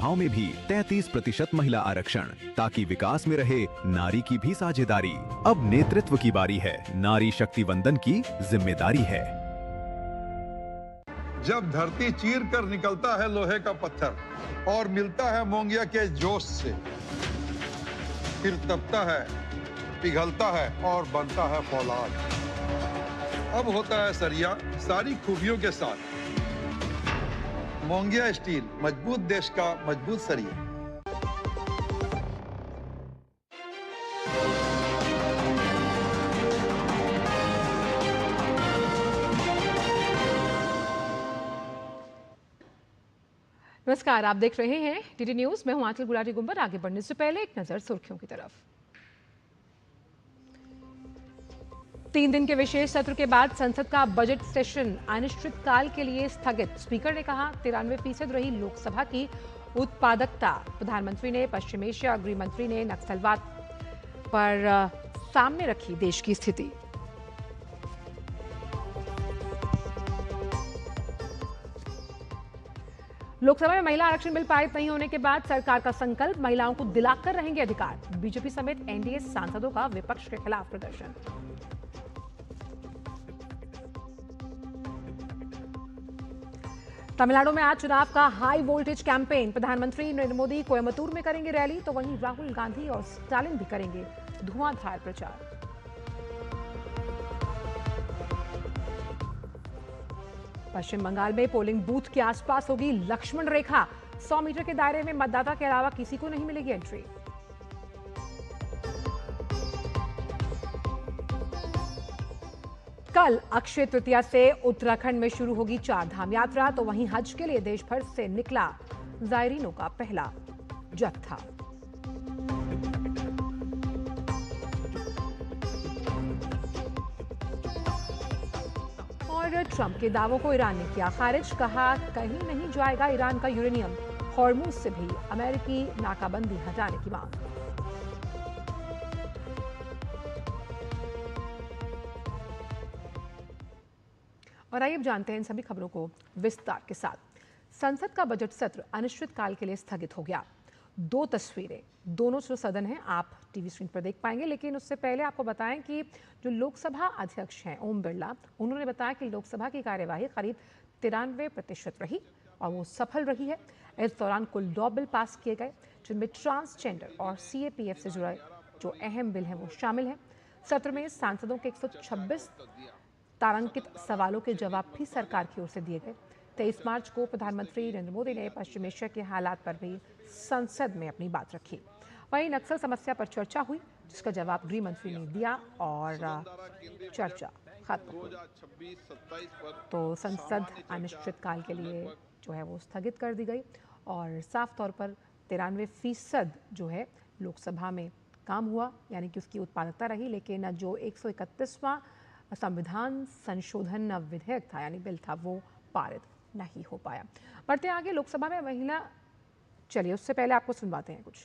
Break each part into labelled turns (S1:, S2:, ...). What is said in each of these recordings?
S1: भाव में भी 33% महिला आरक्षण, ताकि विकास में रहे नारी की भी साझेदारी। अब नेतृत्व की बारी है, नारी शक्ति वंदन की जिम्मेदारी है।
S2: जब धरती चीर कर निकलता है लोहे का पत्थर और मिलता है मोंगिया के जोश से, फिर तपता है, पिघलता है और बनता है फौलाद। अब होता है सरिया सारी खूबियों के साथ। मोंगिया स्टील, मजबूत देश का मजबूत सरिया।
S3: नमस्कार, आप देख रहे हैं डीडी न्यूज। मैं हूं आंचल गुलाटी गुंबर। आगे बढ़ने से पहले एक नजर सुर्खियों की तरफ। 3 दिन के विशेष सत्र के बाद संसद का बजट सेशन अनिश्चितकाल के लिए स्थगित। स्पीकर ने कहा 93% रही लोकसभा की उत्पादकता। प्रधानमंत्री ने पश्चिम एशिया, गृह मंत्री ने नक्सलवाद पर सामने रखी देश की स्थिति। लोकसभा में महिला आरक्षण बिल पारित नहीं होने के बाद सरकार का संकल्प, महिलाओं को दिलाकर रहेंगे अधिकार। बीजेपी समेत एनडीए सांसदों का विपक्ष के खिलाफ प्रदर्शन। तमिलनाडु में आज चुनाव का हाई वोल्टेज कैंपेन। प्रधानमंत्री नरेंद्र मोदी कोयम्बटूर में करेंगे रैली, तो वहीं राहुल गांधी और स्टालिन भी करेंगे धुआंधार प्रचार। पश्चिम बंगाल में पोलिंग बूथ के आसपास होगी लक्ष्मण रेखा। 100 मीटर के दायरे में मतदाता के अलावा किसी को नहीं मिलेगी एंट्री। कल अक्षय तृतीया से उत्तराखंड में शुरू होगी 4 धाम यात्रा, तो वहीं हज के लिए देश भर से निकला जायरीनों का पहला जत्था। और ट्रंप के दावों को ईरान ने किया खारिज। कहा कहीं नहीं जाएगा ईरान का यूरेनियम। हॉर्मुज से भी अमेरिकी नाकाबंदी हटाने की मांग। और आइए अब जानते हैं इन सभी खबरों को विस्तार के साथ। संसद का बजट सत्र अनिश्चितकाल के लिए स्थगित हो गया। 2 तस्वीरें, दोनों जो सदन हैं आप टीवी स्क्रीन पर देख पाएंगे, लेकिन उससे पहले आपको बताएं कि जो लोकसभा अध्यक्ष हैं ओम बिरला, उन्होंने बताया कि लोकसभा की कार्यवाही करीब 93% रही और वो सफल रही है। इस दौरान कुल 9 बिल पास किए गए, जिनमें ट्रांसजेंडर और सीएपीएफ से जुड़े जो अहम बिल हैं वो शामिल हैं। सत्र में सांसदों के 126 तारांकित सवालों के जवाब भी सरकार की ओर से दिए गए। 23 मार्च को प्रधानमंत्री नरेंद्र मोदी ने पश्चिम एशिया के हालात पर भी संसद में अपनी बात रखी। वहीं नक्सल समस्या पर चर्चा हुई, जिसका जवाब गृह मंत्री ने दिया और चर्चा खत्म हुई। तो संसद अनिश्चितकाल के लिए जो है वो स्थगित कर दी गई और साफ तौर पर 93% जो है लोकसभा में काम हुआ, यानी कि उसकी उत्पादकता रही। लेकिन जो 131वां संविधान संशोधन विधेयक था यानी बिल था, वो पारित नहीं हो पाया। बढ़ते आगे लोकसभा में महिला, चलिए उससे पहले आपको सुनवाते हैं कुछ।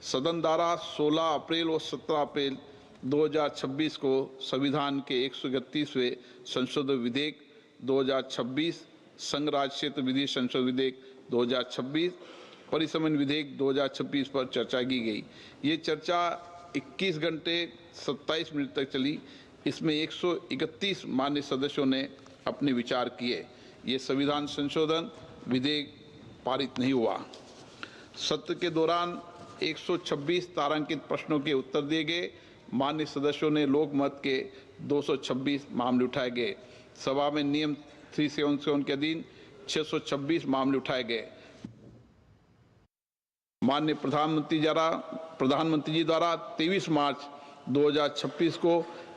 S4: सदन द्वारा 16 अप्रैल और 17 अप्रैल 2026 को संविधान के 131वें संशोधन विधेयक 2026, संघ राज्य क्षेत्र विधि संशोधन विधेयक 2026, परिसमन विधेयक 2026 पर चर्चा की गई। ये चर्चा 21 घंटे 27 मिनट तक चली। इसमें 131 मान्य सदस्यों ने अपने विचार किए। ये संविधान संशोधन विधेयक पारित नहीं हुआ। सत्र के दौरान 126 तारांकित प्रश्नों के उत्तर दिए गए। मान्य सदस्यों ने लोकमत के 226 मामले उठाए गए। सभा में नियम 377 के अधीन 626 मामले उठाए गए। माननीय प्रधानमंत्री जी द्वारा 23 मार्च 2026 को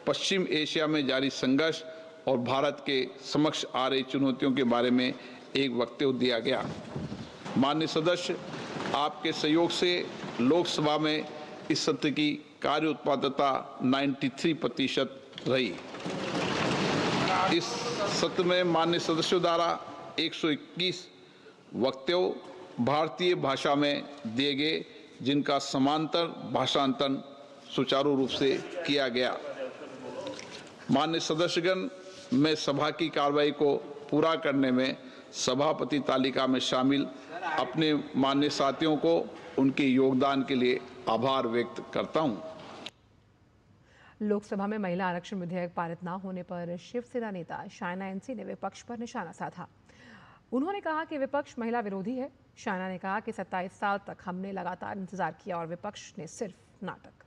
S4: पश्चिम एशिया में जारी संघर्ष और भारत के समक्ष आ रही चुनौतियों के बारे में एक वक्तव्य दिया गया। माननीय सदस्य, आपके सहयोग से लोकसभा में इस सत्र की कार्य उत्पादकता 93% रही। इस सत्र में माननीय सदस्यों द्वारा 121 वक्तव्य भारतीय भाषा में दिए गए, जिनका समांतर भाषांतरण सुचारू रूप से किया गया। माननीय सदस्यगण, मैं सभा की कार्रवाई को पूरा करने में सभापति तालिका में शामिल अपने माननीय साथियों को उनके योगदान के लिए आभार व्यक्त करता हूं।
S3: लोकसभा में महिला आरक्षण विधेयक पारित न होने पर शिवसेना नेता शायना एनसी ने विपक्ष पर निशाना साधा। उन्होंने कहा कि विपक्ष महिला विरोधी है। शायना ने कहा कि 27 साल तक हमने लगातार इंतजार किया और विपक्ष ने सिर्फ नाटक।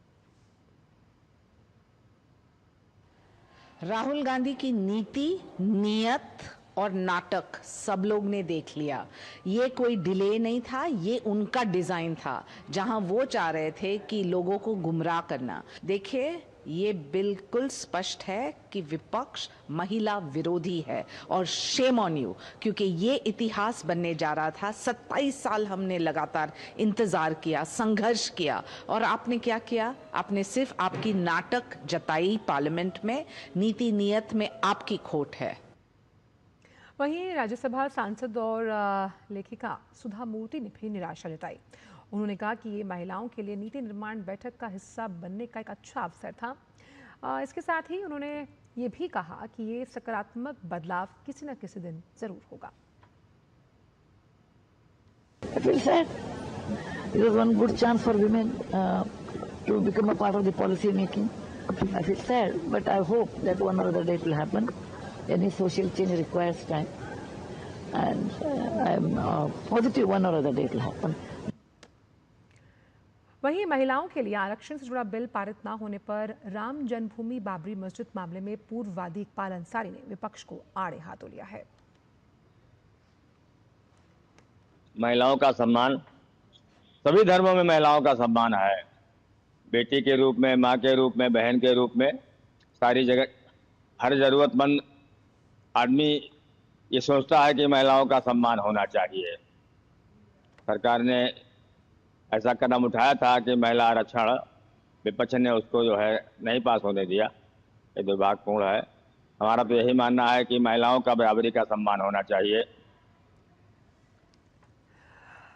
S5: राहुल गांधी की नीति, नियत और नाटक सब लोग ने देख लिया। ये कोई डिले नहीं था, ये उनका डिजाइन था, जहां वो चाह रहे थे कि लोगों को गुमराह करना। देखिए, ये बिल्कुल स्पष्ट है कि विपक्ष महिला विरोधी है और शेम ऑन यू, क्योंकि ये इतिहास बनने जा रहा था। 27 साल हमने लगातार इंतजार किया, संघर्ष किया, और आपने क्या किया? आपने सिर्फ आपकी नाटक जताई पार्लियामेंट में। नीति नियत में आपकी खोट है।
S3: वहीं राज्यसभा सांसद और लेखिका सुधा मूर्ति ने भी निराशा जताई। उन्होंने कहा कि ये महिलाओं के लिए नीति निर्माण बैठक का हिस्सा बनने का एक अच्छा अवसर था। इसके साथ ही उन्होंने ये भी कहा कि ये सकारात्मक बदलाव किसी न किसी दिन जरूर होगा।
S6: I feel sad. It was one good chance for women to become a part of the policy making. I feel sad, but I hope that one or other day it will happen. Any social change requires time, and I'm positive one or other day it will happen.
S3: वहीं महिलाओं के लिए आरक्षण से जुड़ा bill पारित न होने पर राम जन्मभूमि बाबरी मस्जिद मामले में पूर्व वादी इकबाल अंसारी ने विपक्ष को आड़े हाथों लिया है।
S7: महिलाओं का सम्मान, सभी धर्मों में महिलाओं का सम्मान है। बेटी के रूप में, माँ के रूप में, बहन के रूप में, सारी जगह हर जरूरतमंद आदमी ये सोचता है कि महिलाओं का सम्मान होना चाहिए। सरकार ने ऐसा कदम उठाया था कि महिला आरक्षण, विपक्ष ने उसको जो है नहीं पास होने दिया। ये दुर्भाग्यपूर्ण है। हमारा तो यही मानना है कि महिलाओं का बराबरी का सम्मान होना चाहिए।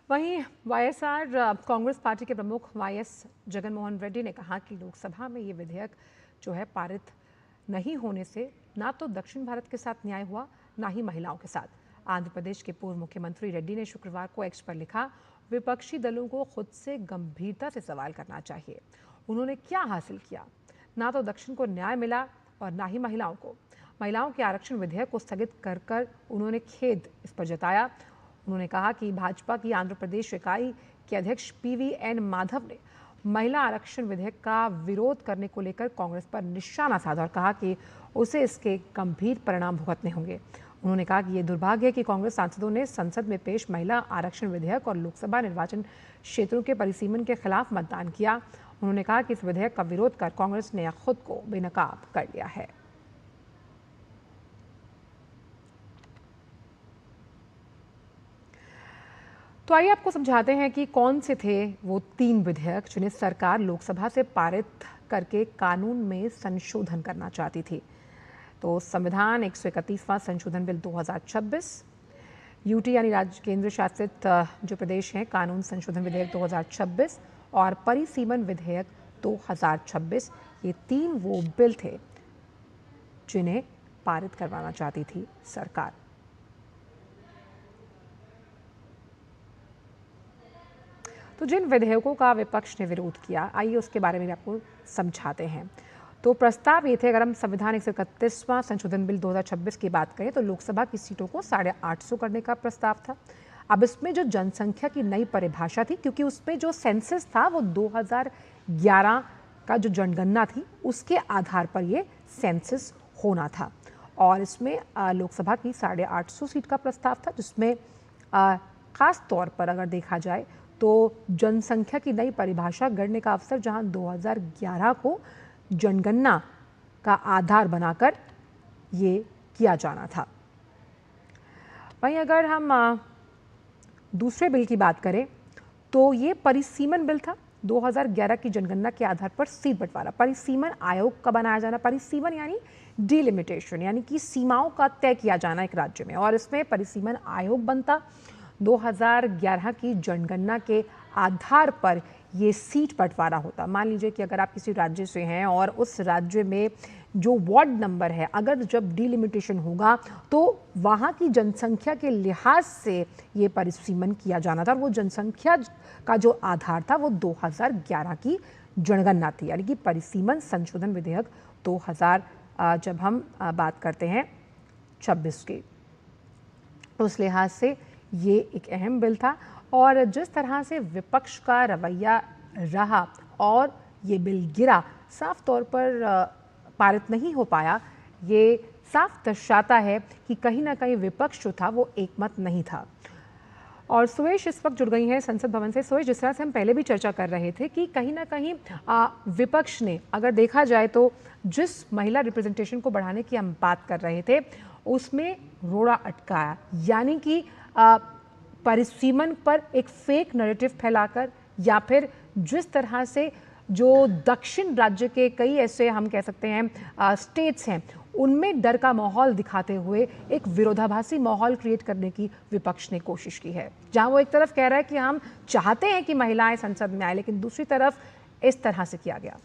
S3: वहीं वाईएसआर कांग्रेस पार्टी के प्रमुख वाईएस जगनमोहन रेड्डी ने कहा कि लोकसभा में ये विधेयक जो है पारित नहीं होने से ना तो दक्षिण भारत के साथ न्याय हुआ, ना ही महिलाओं के साथ। आंध्र प्रदेश के पूर्व मुख्यमंत्री रेड्डी ने शुक्रवार को एक्स पर लिखा, विपक्षी दलों को खुद से गंभीरता से सवाल करना चाहिए। उन्होंने क्या हासिल किया? ना तो दक्षिण को न्याय मिला और ना ही महिलाओं को। महिलाओं के आरक्षण विधेयक को स्थगित कर उन्होंने खेद इस पर जताया। उन्होंने कहा कि भाजपा की आंध्र प्रदेश इकाई के अध्यक्ष PVN माधव ने महिला आरक्षण विधेयक का विरोध करने को लेकर कांग्रेस पर निशाना साधा और कहा कि उसे इसके गंभीर परिणाम भुगतने होंगे। उन्होंने कहा कि ये दुर्भाग्य है कि कांग्रेस सांसदों ने संसद में पेश महिला आरक्षण विधेयक और लोकसभा निर्वाचन क्षेत्रों के परिसीमन के खिलाफ मतदान किया। उन्होंने कहा कि इस विधेयक का विरोध कर कांग्रेस ने खुद को बेनकाब कर लिया है। तो आइए आपको समझाते हैं कि कौन से थे वो 3 विधेयक जिन्हें सरकार लोकसभा से पारित करके कानून में संशोधन करना चाहती थी। तो संविधान 131वां संशोधन बिल 2026, यूटी यानी राज्य केंद्र शासित जो प्रदेश हैं कानून संशोधन विधेयक 2026 और परिसीमन विधेयक 2026, ये 3 वो बिल थे जिन्हें पारित करवाना चाहती थी सरकार। तो जिन विधेयकों का विपक्ष ने विरोध किया, आइए उसके बारे में आपको समझाते हैं। तो प्रस्ताव ये थे, अगर हम संविधान 131वां संशोधन बिल 2026 की बात करें तो लोकसभा की सीटों को 850 करने का प्रस्ताव था। अब इसमें जो जनसंख्या की नई परिभाषा थी, क्योंकि उसमें जो सेंसस था वो 2011 का जो जनगणना थी उसके आधार पर ये सेंसस होना था, और इसमें लोकसभा की 850 सीट का प्रस्ताव था, जिसमें खास तौर पर अगर देखा जाए तो जनसंख्या की नई परिभाषा गढ़ने का अवसर, जहां 2011 को जनगणना का आधार बनाकर ये किया जाना था। वहीं अगर हम दूसरे बिल की बात करें तो ये परिसीमन बिल था। 2011 की जनगणना के आधार पर सीट बंटवारा, परिसीमन आयोग का बनाया जाना। परिसीमन यानी डिलिमिटेशन, यानी कि सीमाओं का तय किया जाना एक राज्य में, और इसमें परिसीमन आयोग बनता। 2011 की जनगणना के आधार पर ये सीट बंटवारा होता। मान लीजिए कि अगर आप किसी राज्य से हैं और उस राज्य में जो वार्ड नंबर है, अगर जब डिलिमिटेशन होगा तो वहाँ की जनसंख्या के लिहाज से ये परिसीमन किया जाना था, और वो जनसंख्या का जो आधार था वो 2011 की जनगणना थी, यानी कि परिसीमन संशोधन विधेयक 2000 जब हम बात करते हैं 26 की, उस लिहाज से ये एक अहम बिल था। और जिस तरह से विपक्ष का रवैया रहा और ये बिल गिरा, साफ तौर पर पारित नहीं हो पाया, ये साफ दर्शाता है कि कहीं ना कहीं विपक्ष जो था वो एकमत नहीं था। और सुरेश इस वक्त जुड़ गई हैं संसद भवन से। सुरेश, जिस तरह से हम पहले भी चर्चा कर रहे थे कि कहीं ना कहीं विपक्ष ने, अगर देखा जाए तो जिस महिला रिप्रेजेंटेशन को बढ़ाने की हम बात कर रहे थे उसमें रोड़ा अटकाया, यानी कि परिसीमन पर एक फेक नैरेटिव फैलाकर, या फिर जिस तरह से जो दक्षिण राज्य के कई ऐसे हम कह सकते हैं स्टेट्स हैं उनमें डर का माहौल दिखाते हुए एक विरोधाभासी माहौल क्रिएट करने की विपक्ष ने कोशिश की है, जहां वो एक तरफ कह रहा है कि हम चाहते हैं कि महिलाएं संसद में आए, लेकिन दूसरी तरफ इस तरह से किया गया।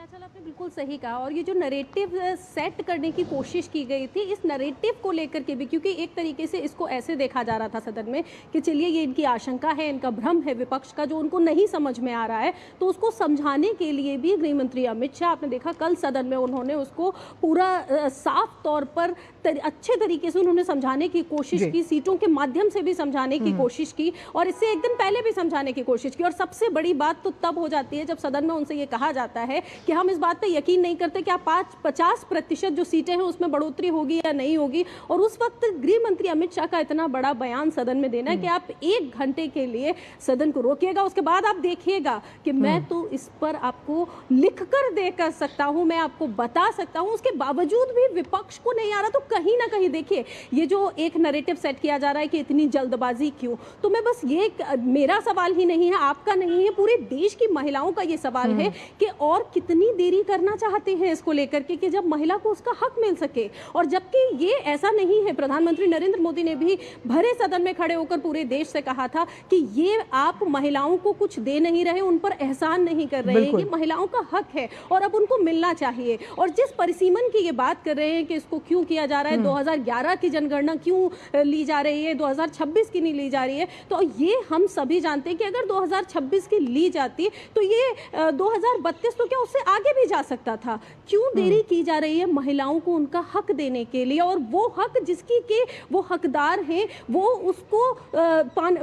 S8: चल, आपने बिल्कुल सही कहा। और ये जो नैरेटिव सेट करने की कोशिश की गई थी, इस नैरेटिव को लेकर के भी, क्योंकि एक तरीके से इसको ऐसे देखा जा रहा था सदन में कि चलिए ये इनकी आशंका है, इनका भ्रम है विपक्ष का जो उनको नहीं समझ में आ रहा है, तो उसको समझाने के लिए भी गृह मंत्री अमित शाह, आपने देखा कल सदन में उन्होंने उसको पूरा साफ तौर पर अच्छे तरीके से उन्होंने समझाने की कोशिश की, सीटों के माध्यम से भी समझाने की कोशिश की, और इससे एक दिन पहले भी समझाने की कोशिश की। और सबसे बड़ी बात तो तब हो जाती है जब सदन में उनसे ये कहा जाता है कि हम इस बात पे यकीन नहीं करते कि आप 50% जो सीटें हैं उसमें बढ़ोतरी होगी या नहीं होगी। और उस वक्त गृह मंत्री अमित शाह का इतना बड़ा बयान सदन में देना कि आप 1 घंटे के लिए सदन को रोकिएगा, उसके बाद आप देखिएगा कि मैं तो इस पर आपको लिख कर दे कर सकता हूं, मैं आपको बता सकता हूं, उसके बावजूद भी विपक्ष को नहीं आ रहा। तो कहीं ना कहीं देखिए ये जो एक नैरेटिव सेट किया जा रहा है कि इतनी जल्दबाजी क्यों, तो मैं बस ये, मेरा सवाल ही नहीं है, आपका नहीं है, पूरे देश की महिलाओं का ये सवाल है कि और कितनी देरी करना चाहते हैं इसको लेकर के कि जब महिला को उसका हक मिल सके। और जबकि ये ऐसा नहीं है, प्रधानमंत्री नरेंद्र मोदी ने भी भरे सदन में खड़े होकर पूरे देश से कहा था कि ये आप महिलाओं को कुछ दे नहीं रहे, उन पर एहसान नहीं कर रहे हैं, ये महिलाओं का हक है और अब उनको मिलना चाहिए। और जिस परिसीमन की ये बात कर रहे हैं कि इसको क्यों किया जा रहा है, 2011 की जनगणना क्यों ली जा रही है, 2026 की नहीं ली जा रही है, तो ये हम सभी जानते हैं कि अगर 2026 की ली जाती तो ये 2032 तो क्या उससे आगे भी जा सकता था। क्यों देरी की जा रही है महिलाओं को उनका हक देने के लिए, और वो हक जिसकी के वो हकदार हैं वो उसको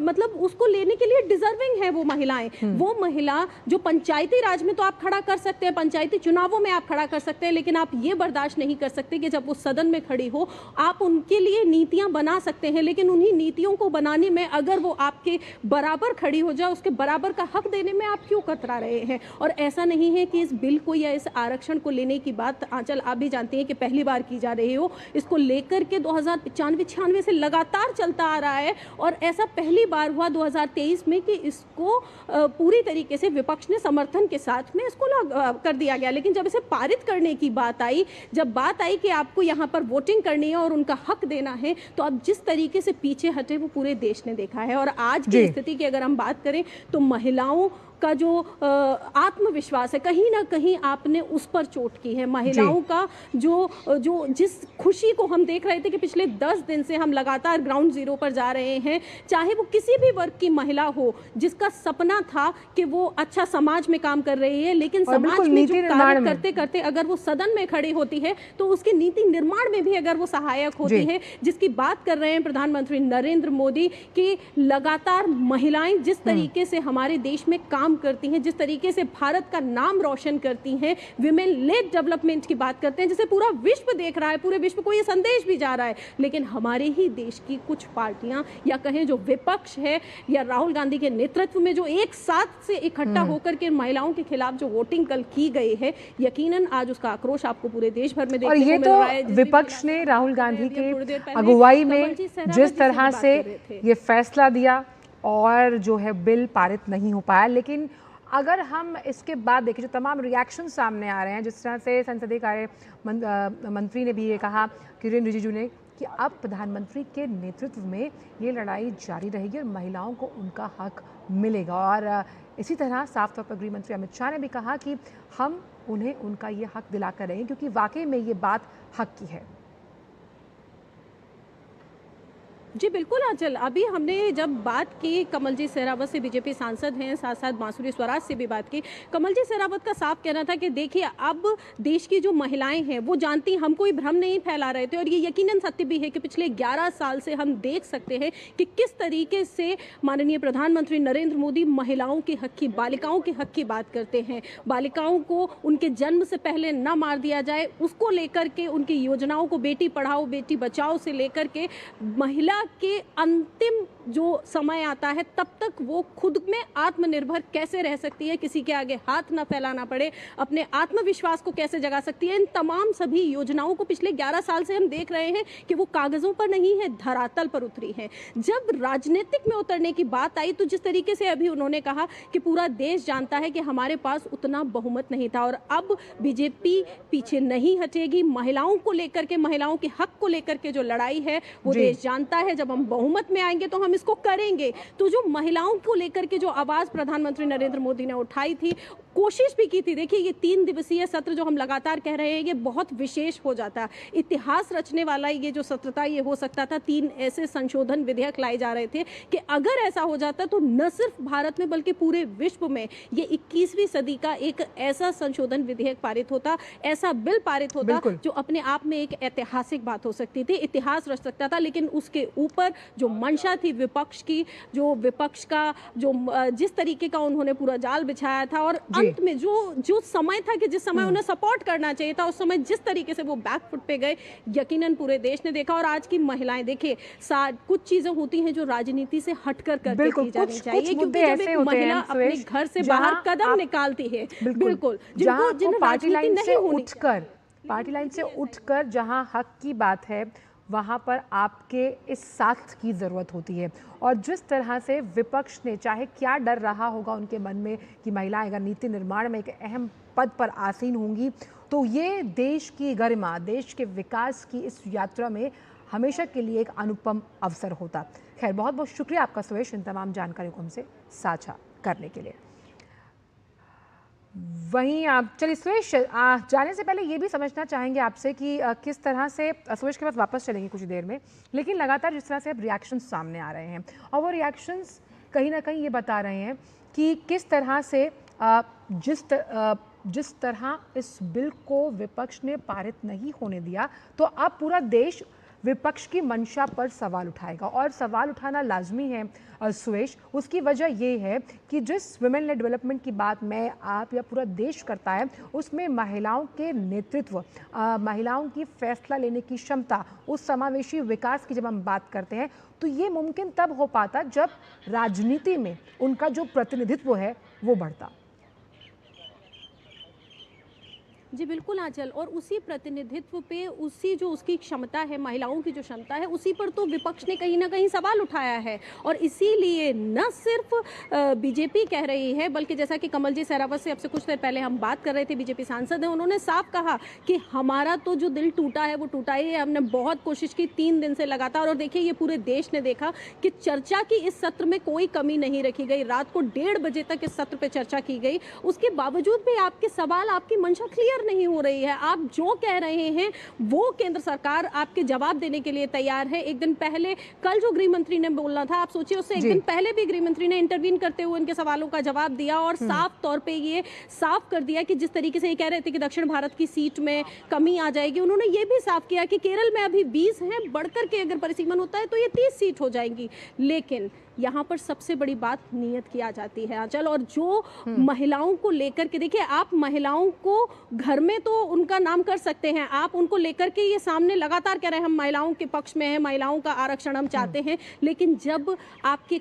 S8: मतलब उसको लेने के लिए डिजर्विंग है वो महिलाएं। वो महिला जो पंचायती राज में तो आप खड़ा कर सकते हैं, पंचायती चुनावों में आप खड़ा कर सकते हैं, लेकिन आप ये बर्दाश्त नहीं कर सकते कि जब वो सदन में खड़ी हो आप उनके लिए नीतियां बना सकते हैं, लेकिन उन्हीं नीतियों को बनाने में अगर वो आपके बराबर खड़ी हो जाए, उसके बराबर का हक देने में आप क्यों कतरा रहे हैं। और ऐसा नहीं है कि इस बिल को या इस आरक्षण को लेने की बात आंचल आप भी जानती हैं कि पहली बार की जा रही हो, इसको लेकर के 2095-96 से लगातार चलता आ रहा है। और ऐसा पहली बार हुआ 2023 में कि इसको पूरी तरीके से विपक्ष ने समर्थन के साथ में इसको कर दिया गया। लेकिन जब इसे पारित करने की बात आई, जब बात आई कि आपको यहाँ पर वोटिंग करनी है और उनका हक देना है, तो अब जिस तरीके से पीछे हटे वो पूरे देश ने देखा है। और आज की स्थिति की अगर हम बात करें तो महिलाओं का जो आत्मविश्वास है कहीं ना कहीं आपने उस पर चोट की है। महिलाओं का जो जिस खुशी को हम देख रहे थे कि पिछले 10 दिन से हम लगातार ग्राउंड जीरो पर जा रहे हैं, चाहे वो किसी भी वर्ग की महिला हो जिसका सपना था कि वो अच्छा समाज में काम कर रही है, लेकिन समाज में जो कार्य करते करते अगर वो सदन में खड़ी होती है तो उसके नीति निर्माण में भी अगर वो सहायक होती है, जिसकी बात कर रहे हैं प्रधानमंत्री नरेंद्र मोदी कि लगातार महिलाएं जिस तरीके से हमारे देश में काम करती हैं, जिस तरीके से भारत का नाम रोशन करती हैं, विमेन लेड डेवलपमेंट की बात करते हैं जिसे पूरा विश्व देख रहा है, पूरे विश्व को ये संदेश भी जा रहा है। लेकिन हमारे ही देश की कुछ पार्टियां या कहें जो विपक्ष है या राहुल गांधी के नेतृत्व में जो एक साथ से इकट्ठा होकर के महिलाओं के खिलाफ जो वोटिंग कल की गई है, यकीनन आज उसका आक्रोश आपको पूरे देश भर में देखने को मिल रहा है।
S3: विपक्ष ने राहुल गांधी के अगुवाई में जिस तरह से ये फैसला दिया और जो है बिल पारित नहीं हो पाया, लेकिन अगर हम इसके बाद देखें जो तमाम रिएक्शन सामने आ रहे हैं, जिस तरह से संसदीय कार्य मंत्री ने भी ये कहा, किरेन रिजिजू ने, कि अब प्रधानमंत्री के नेतृत्व में ये लड़ाई जारी रहेगी और महिलाओं को उनका हक मिलेगा। और इसी तरह साफ तौर पर गृह मंत्री अमित शाह ने भी कहा कि हम उन्हें उनका ये हक दिला कर रहेंगे, क्योंकि वाकई में ये बात हक की है।
S8: जी बिल्कुल आंचल, अभी हमने जब बात की कमलजीत शेरावत से, बीजेपी सांसद हैं, साथ साथ बांसुरी स्वराज से भी बात की। कमलजीत शेरावत का साफ कहना था कि देखिए अब देश की जो महिलाएं हैं वो जानती, हम कोई भ्रम नहीं फैला रहे थे और ये यकीनन सत्य भी है कि पिछले 11 साल से हम देख सकते हैं कि किस तरीके से माननीय प्रधानमंत्री नरेंद्र मोदी महिलाओं के हक की, बालिकाओं के हक की बात करते हैं। बालिकाओं को उनके जन्म से पहले न मार दिया जाए, उसको लेकर के उनकी योजनाओं को, बेटी पढ़ाओ बेटी बचाओ से लेकर के महिला के अंतिम जो समय आता है तब तक वो खुद में आत्मनिर्भर कैसे रह सकती है, किसी के आगे हाथ ना फैलाना पड़े, अपने आत्मविश्वास को कैसे जगा सकती है, इन तमाम सभी योजनाओं को पिछले 11 साल से हम देख रहे हैं कि वो कागजों पर नहीं है, धरातल पर उतरी है। जब राजनीतिक में उतरने की बात आई तो जिस तरीके से अभी उन्होंने कहा कि पूरा देश जानता है कि हमारे पास उतना बहुमत नहीं था और अब बीजेपी पीछे नहीं हटेगी। महिलाओं को लेकर के, महिलाओं के हक को लेकर के जो लड़ाई है वो देश जानता है। जब हम बहुमत में आएंगे तो हम इसको करेंगे। तो जो महिलाओं को लेकर के जो आवाज प्रधानमंत्री नरेंद्र मोदी ने उठाई थी, कोशिश भी की थी, देखिए ये 3 दिवसीय सत्र जो हम लगातार कह रहे हैं ये बहुत विशेष हो जाता, इतिहास रचने वाला ये जो सत्र था ये हो सकता था। 3 ऐसे संशोधन विधेयक लाए जा रहे थे कि अगर ऐसा हो जाता तो न सिर्फ भारत में बल्कि पूरे विश्व में ये 21वीं सदी का एक ऐसा संशोधन विधेयक पारित होता, ऐसा बिल पारित होता जो अपने आप में एक ऐतिहासिक बात हो सकती थी, इतिहास रच सकता था। लेकिन उसके ऊपर जो मंशा थी विपक्ष की, जो विपक्ष का जो जिस तरीके का उन्होंने पूरा जाल बिछाया था और अंत में जो समय था कि जिस समय उन्हें सपोर्ट करना चाहिए था उस समय जिस तरीके से वो बैकफुट पे गए, यकीनन पूरे देश ने देखा। और आज की महिलाएं देखिए, कुछ चीजें होती हैं जो राजनीति से हटकर करके की जानी चाहिए, क्योंकि जब एक महिला अपने घर से बाहर कदम निकालती है, बिल्कुल जिनको
S3: पार्टी लाइन से उठकर जहां हक की बात है वहाँ पर आपके इस साथ की ज़रूरत होती है। और जिस तरह से विपक्ष ने, चाहे क्या डर रहा होगा उनके मन में कि महिलाएं अगर नीति निर्माण में एक अहम पद पर आसीन होंगी तो ये देश की गरिमा, देश के विकास की इस यात्रा में हमेशा के लिए एक अनुपम अवसर होता। खैर, बहुत बहुत शुक्रिया आपका सुरेश, इन तमाम जानकारी को हमसे साझा करने के लिए। वहीं आप चलिए सुरेश, जाने से पहले ये भी समझना चाहेंगे आपसे कि किस तरह से, सुरेश के पास वापस चलेंगे कुछ देर में, लेकिन लगातार जिस तरह से अब रिएक्शंस सामने आ रहे हैं और वो रिएक्शंस कहीं ना कहीं ये बता रहे हैं कि किस तरह से जिस तरह इस बिल को विपक्ष ने पारित नहीं होने दिया तो अब पूरा देश विपक्ष की मंशा पर सवाल उठाएगा। और सवाल उठाना लाजमी है सुरेश, उसकी वजह ये है कि जिस वुमेन लेड डेवलपमेंट की बात मैं, आप या पूरा देश करता है उसमें महिलाओं के नेतृत्व, महिलाओं की फैसला लेने की क्षमता, उस समावेशी विकास की जब हम बात करते हैं तो ये मुमकिन तब हो पाता जब राजनीति में उनका जो प्रतिनिधित्व है वो बढ़ता।
S8: जी बिल्कुल आंचल, और उसी प्रतिनिधित्व पे, उसी जो उसकी क्षमता है, महिलाओं की जो क्षमता है, उसी पर तो विपक्ष ने कहीं ना कहीं सवाल उठाया है। और इसीलिए न सिर्फ बीजेपी कह रही है बल्कि जैसा कि कमलजीत शेरावत से अब से कुछ देर पहले हम बात कर रहे थे, बीजेपी सांसद हैं, उन्होंने साफ कहा कि हमारा तो जो दिल टूटा है वो टूटा ही है, हमने बहुत कोशिश की 3 दिन से लगातार। और देखिए ये पूरे देश ने देखा कि चर्चा की इस सत्र में कोई कमी नहीं रखी गई, रात को 1:30 बजे तक इस सत्र पर चर्चा की गई। उसके बावजूद भी आपके सवाल, आपकी मंशा क्लियर नहीं हो रही है। आप जो कह रहे हैं वो केंद्र सरकार आपके जवाब देने के लिए तैयार है। एक दिन पहले, कल जो गृह मंत्री ने बोलना था, आप सोचिए उससे एक दिन पहले भी गृह मंत्री ने इंटरवीन करते हुए उनके सवालों का जवाब दिया और साफ तौर पे ये साफ कर दिया कि जिस तरीके से ये कह रहे थे कि दक्षिण भारत की सीट में कमी आ जाएगी, उन्होंने ये भी साफ किया कि केरल में अभी 20 हैं, बढ़कर के अगर परिसीमन होता है तो ये 30 सीट हो जाएंगी। लेकिन यहाँ पर सबसे बड़ी बात नियत की आ जाती है आंचल, और जो महिलाओं को लेकर के, देखिए आप महिलाओं को घर में तो उनका नाम कर सकते हैं, आप उनको लेकर के ये सामने लगातार कह रहे हैं हम महिलाओं के पक्ष में हैं, महिलाओं का आरक्षण हम चाहते हैं, लेकिन जब आपके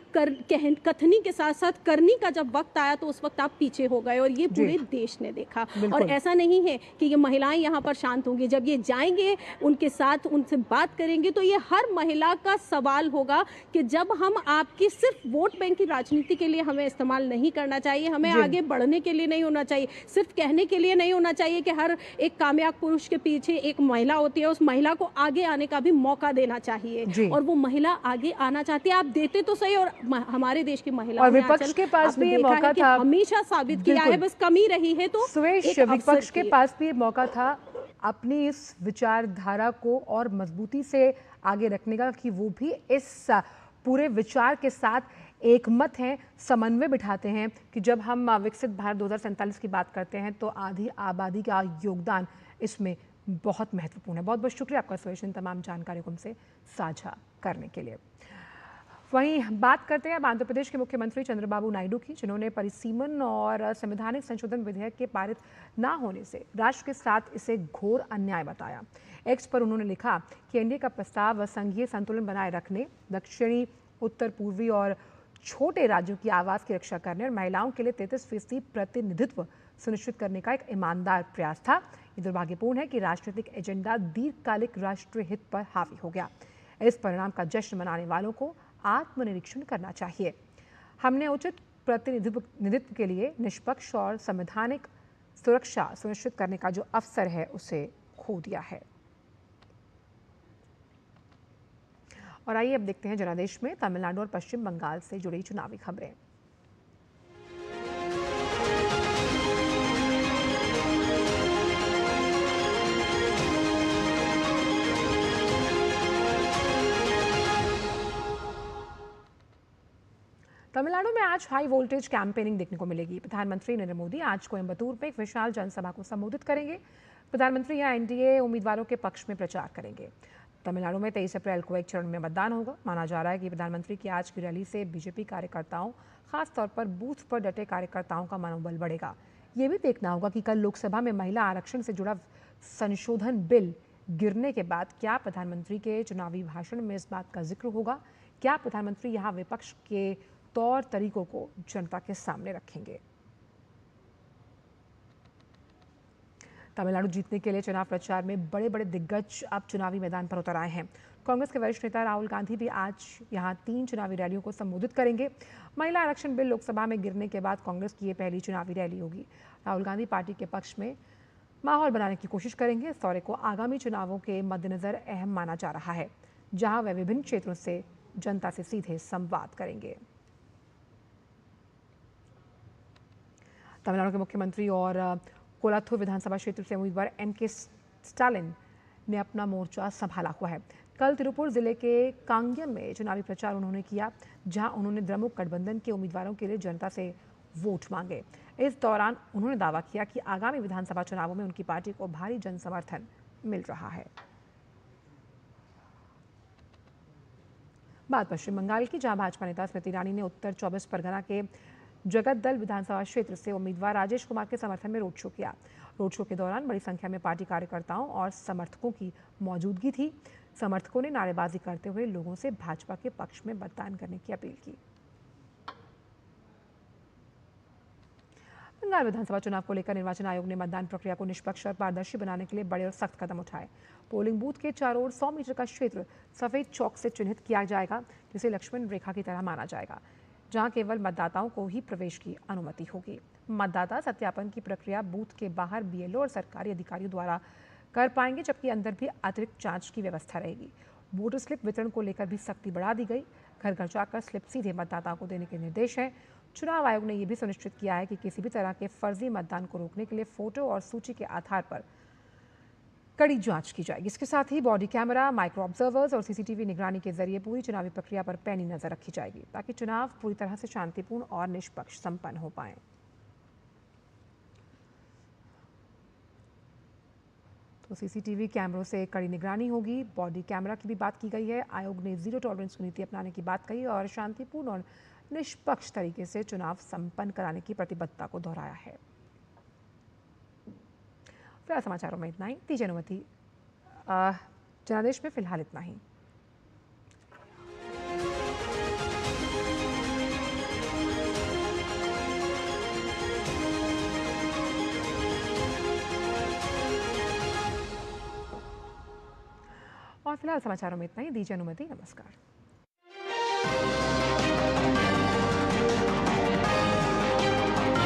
S8: कथनी के साथ साथ करनी का जब वक्त आया तो उस वक्त आप पीछे हो गए। और ये पूरे देश ने देखा। और ऐसा नहीं है कि ये महिलाएं यहाँ पर शांत होंगी, जब ये जाएंगे उनके साथ, उनसे बात करेंगे तो ये हर महिला का सवाल होगा कि जब हम आपकी कि सिर्फ वोट बैंक की राजनीति के लिए हमें इस्तेमाल नहीं करना चाहिए, हमें आगे बढ़ने के लिए नहीं होना चाहिए, सिर्फ कहने के लिए नहीं होना चाहिए कि हर एक कामयाब पुरुष के पीछे एक महिला होती है, उस महिला को आगे आने का भी मौका देना चाहिए और वो महिला आगे आना चाहती है। आप देते तो सही, और हमारे देश की महिलाओं ने
S3: विपक्ष के पास भी ये मौका था,
S8: हमेशा साबित किया है, बस कमी रही है। तो
S3: सुरेश, विपक्ष के पास भी ये मौका था अपनी इस विचारधारा को और मजबूती से आगे रखने का, कि वो भी इस पूरे विचार के साथ एकमत हैं, समन्वय बिठाते हैं कि जब हम विकसित भारत 2047 की बात करते हैं तो आधी आबादी का योगदान इसमें बहुत महत्वपूर्ण है। बहुत बहुत शुक्रिया आपका सुरेश, इन तमाम जानकारियों को हमसे साझा करने के लिए। वहीं बात करते हैं अब आंध्र प्रदेश के मुख्यमंत्री चंद्रबाबू नायडू की, जिन्होंने परिसीमन और संवैधानिक संशोधन विधेयक के पारित ना होने से राष्ट्र के साथ इसे घोर अन्याय बताया। एक्स पर उन्होंने लिखा कि एनडीए का प्रस्ताव संघीय संतुलन बनाए रखने, दक्षिणी, उत्तर पूर्वी और छोटे राज्यों की आवाज की रक्षा करने और महिलाओं के लिए 33% प्रतिनिधित्व सुनिश्चित करने का एक ईमानदार प्रयास था। ये दुर्भाग्यपूर्ण है कि राजनीतिक एजेंडा दीर्घकालिक राष्ट्रीय हित पर हावी हो गया। इस परिणाम का जश्न मनाने वालों को आत्मनिरीक्षण करना चाहिए। हमने उचित प्रतिनिधित्व के लिए निष्पक्ष और संवैधानिक सुरक्षा सुनिश्चित करने का जो अवसर है उसे खो दिया है। और आइए अब देखते हैं जनादेश में तमिलनाडु और पश्चिम बंगाल से जुड़ी चुनावी खबरें। तमिलनाडु में आज हाई वोल्टेज कैंपेनिंग देखने को मिलेगी। प्रधानमंत्री नरेंद्र मोदी आज कोयम्बटूर में एक विशाल जनसभा को संबोधित करेंगे। प्रधानमंत्री यहां एनडीए उम्मीदवारों के पक्ष में प्रचार करेंगे। तमिलनाडु में 23 अप्रैल को एक चरण में मतदान होगा। माना जा रहा है कि प्रधानमंत्री की आज की रैली से बीजेपी कार्यकर्ताओं, खासतौर पर बूथ पर डटे कार्यकर्ताओं का मनोबल बढ़ेगा। ये भी देखना होगा कि कल लोकसभा में महिला आरक्षण से जुड़ा संशोधन बिल गिरने के बाद क्या प्रधानमंत्री के चुनावी भाषण में इस बात का जिक्र होगा। क्या प्रधानमंत्री यहाँ विपक्ष के तौर तरीकों को जनता के सामने रखेंगे। तमिलनाडु जीतने के लिए चुनाव प्रचार में बड़े बड़े दिग्गज अब चुनावी मैदान पर उतर आए हैं। कांग्रेस के वरिष्ठ नेता राहुल गांधी भी आज यहां 3 चुनावी रैलियों को संबोधित करेंगे। महिला आरक्षण बिल लोकसभा में गिरने के बाद कांग्रेस की ये पहली चुनावी रैली होगी। राहुल गांधी पार्टी के पक्ष में माहौल बनाने की कोशिश करेंगे। इस दौरे को आगामी चुनावों के मद्देनजर अहम माना जा रहा है, जहां वे विभिन्न क्षेत्रों से जनता से सीधे संवाद करेंगे। तमिलनाडु के मुख्यमंत्री और कोलाथुर विधानसभा क्षेत्र से उम्मीदवार एम.के. स्टालिन ने अपना मोर्चा संभाला हुआ है। कल तिरुपुर जिले के कांगयम में चुनावी प्रचार उन्होंने किया, जहां उन्होंने द्रमुक गठबंधन के उम्मीदवारों के लिए जनता से वोट मांगे। इस दौरान उन्होंने दावा किया कि आगामी विधानसभा चुनावों में उनकी पार्टी को भारी जन समर्थन मिल रहा है। बात पश्चिम बंगाल की, जहां भाजपा नेता स्मृति ईरानी ने उत्तर 24 परगना के जगत दल विधानसभा क्षेत्र से उम्मीदवार राजेश कुमार के समर्थन में रोड शो किया। रोड शो के दौरान बड़ी संख्या में पार्टी कार्यकर्ताओं और समर्थकों की मौजूदगी थी। समर्थकों ने नारेबाजी करते हुए लोगों से भाजपा के पक्ष में मतदान करने की अपील की। बंगाल विधानसभा चुनाव को लेकर निर्वाचन आयोग ने मतदान प्रक्रिया को निष्पक्ष और पारदर्शी बनाने के लिए बड़े और सख्त कदम उठाए। पोलिंग बूथ के चारों ओर 100 मीटर का क्षेत्र सफेद चौक से चिन्हित किया जाएगा, जिसे लक्ष्मण रेखा की तरह माना जाएगा, जहां केवल मतदाताओं को ही प्रवेश की अनुमति होगी। मतदाता सत्यापन की प्रक्रिया बूथ के बाहर बीएलओ और सरकारी अधिकारियों द्वारा कर पाएंगे, जबकि अंदर भी अतिरिक्त जांच की व्यवस्था रहेगी। वोटर स्लिप वितरण को लेकर भी सख्ती बढ़ा दी गई। घर घर जाकर स्लिप सीधे मतदाताओं को देने के निर्देश हैं। चुनाव आयोग ने यह भी सुनिश्चित किया है कि किसी भी तरह के फर्जी मतदान को रोकने के लिए फोटो और सूची के आधार पर कड़ी जांच की जाएगी। इसके साथ ही बॉडी कैमरा, माइक्रो ऑब्जर्वर्स और सीसीटीवी निगरानी के जरिए पूरी चुनावी प्रक्रिया पर पैनी नजर रखी जाएगी, ताकि चुनाव पूरी तरह से शांतिपूर्ण और निष्पक्ष संपन्न हो पाए। तो सीसीटीवी कैमरों से कड़ी निगरानी होगी। बॉडी कैमरा की भी बात की गई है। आयोग ने जीरो टॉलरेंस की नीति अपनाने की बात कही और शांतिपूर्ण और निष्पक्ष तरीके से चुनाव संपन्न कराने की प्रतिबद्धता को दोहराया है। फिलहाल समाचारों में इतना ही। दीजिए अनुमति, जनादेश में फिलहाल इतना ही। और फिलहाल समाचारों में इतना ही। दीजिए अनुमति, नमस्कार।